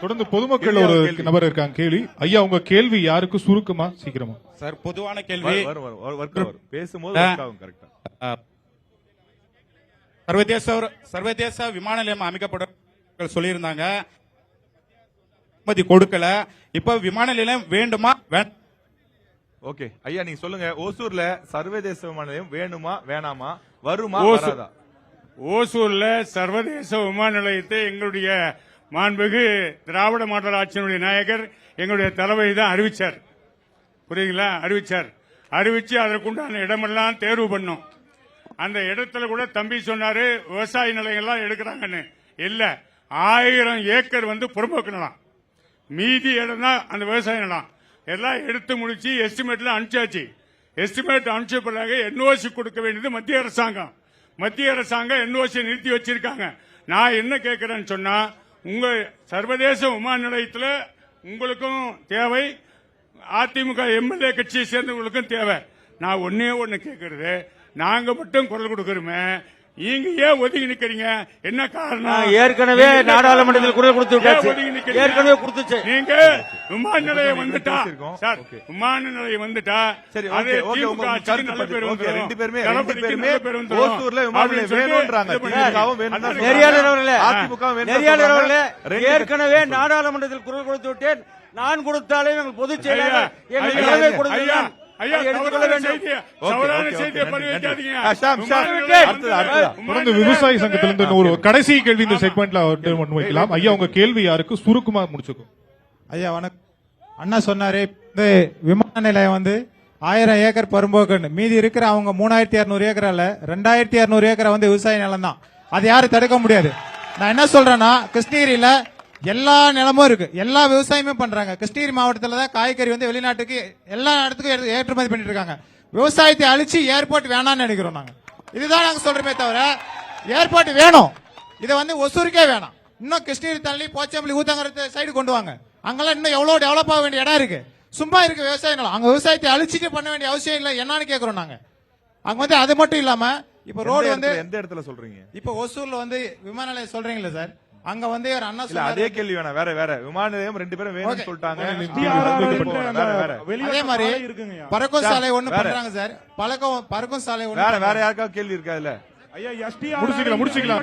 தொடர்ந்து பொதுமக்கள் ஒரு நபர் இருக்காங்க கேள்வி. ஐயா உங்க கேள்வி யாருக்கு சுருக்கமா சீக்கிரமா? சார் பொதுவான கேள்வி பேசும்போது சர்வதேச விமான நிலையம் அமைக்கப்பட சொல்லியிருந்தாங்க, அனுமதி கொடுக்கல. இப்ப விமான நிலையம் வேண்டுமா? ஓகே ஐயா நீங்க சொல்லுங்க, ஓசூர்ல சர்வதேச விமான நிலையம் வேணுமா வேணாமா, வருமா வராதா? ஓசூர்ல சர்வதேச விமான நிலையத்தை எங்களுடைய மாண்புமிகு திராவிட மாடல் ஆட்சியினுடைய நாயகர் எங்களுடைய தளபதி தான் அறிவிச்சார். புரியுங்களா? அறிவிச்சு அதற்குண்டான இடமெல்லாம் தேர்வு பண்ணோம். அந்த இடத்துல கூட தம்பி சொன்னாரு விவசாய நிலையங்கள்லாம் எடுக்கிறாங்கன்னு. இல்ல, 1000 ஏக்கர் புறம்போக்கணும். மீதி இடம் தான் அந்த விவசாய நிலம். எல்லாம் எடுத்து முடிச்சு எஸ்டிமேட்ல அனுப்பிச்சாச்சு. எஸ்டிமேட் அனுப்பிச்ச பிறகு என்ஓசி கொடுக்க வேண்டியது மத்திய அரசாங்கம் என்ஓசி நிறுத்தி வச்சிருக்காங்க. நான் என்ன கேட்கிறேன்னு சொன்னா, உங்க சர்வதேச விமான நிலையத்தில் உங்களுக்கும் தேவை, அதிமுக எம்எல்ஏ கட்சியை சேர்ந்தவங்களுக்கும் தேவை. நான் ஒன்னு கேட்கறது, நாங்க மட்டும் குரல் கொடுக்கிறோமே, நீங்க ஏன் ஒதுங்கி நிக்கிறீங்க? என்ன காரணம்? ஏற்கனவே நாடாளுமன்றத்தில் குரல் கொடுத்து ஏற்கனவே கொடுத்துச்சு. நீங்க விமான நிலையம் வந்துட்டா சார், விமான நிலையம் வந்துட்டா சரி, நல்ல பேர் ஏற்கனவே நாடாளுமன்றத்தில் குரல் கொடுத்து விட்டேன். நான் கொடுத்தாலே எங்கள் பொதுச் செயலாளர் விவசாய சங்கத்திலிருந்து ஒரு கடைசி கேள்வி இந்த செக்மெண்ட்ல வைக்கலாம். ஐயா உங்க கேள்வி யாருக்கு சுருக்கமா முடிச்சுக்கும்? ஐயா வணக்கம். அண்ணா சொன்னாரு விமான நிலையம் 1000 ஏக்கர் பரும்போக்குன்னு, மீதி இருக்கிற அவங்க 3200 ஏக்கரால 2200 ஏக்கரை விவசாய நிலம் தான். அது யாரும் தடுக்க முடியாது. நான் என்ன சொல்றேன்னா, கிருஷ்ணகிரியில எல்லா நிலமும் இருக்கு, எல்லா விவசாயமே பண்றாங்க. கிருஷ்ணகிரி மாவட்டத்தில் தான் காய்கறி வெளிநாட்டுக்கு எல்லா இடத்துக்கும் ஏற்றுமதி பண்ணிட்டு இருக்காங்க. விவசாயத்தை அழிச்சு ஏர்போர்ட் வேணாம்னு நினைக்கிறோம் நாங்க. இதுதான் நாங்க சொல்றோமே தவிர, ஏர்போர்ட் வேணும், இதை ஒசூருக்கே வேணாம். இன்னும் கிருஷ்ணகிரி தள்ளி போச்சம்பள்ளி ஊத்தங்கரத்து சைடு கொண்டு வாங்க. அங்கெல்லாம் இன்னும் எவ்வளவு டெவலப் ஆக வேண்டிய இடம் இருக்கு. சும்மா இருக்கு விவசாய நிலம். அங்க விவசாயத்தை அழிச்சிட்டு பண்ண வேண்டிய அவசியம் இல்லை. என்னன்னு கேக்குறோம் நாங்க. அங்க அது மட்டும் இல்லாம இப்ப ரோடு எந்த இடத்துல சொல்றீங்க? இப்ப ஒசூர்ல விமான நிலையம் சொல்றீங்களா சார்? அங்க ஒரு அண்ணா அதே கேள்வி வேணாம், வேற விமான நிலையம் 2 பேரும் வேணும்னு சொல்லிட்டாங்க. அதே மாதிரி பறக்கும் சாலை ஒண்ணு பண்றாங்க சார். பறக்கும் சாலை ஒண்ணு வேற யாருக்காவது கேள்வி இருக்கா? இல்ல முடிச்சுக்கலாம்.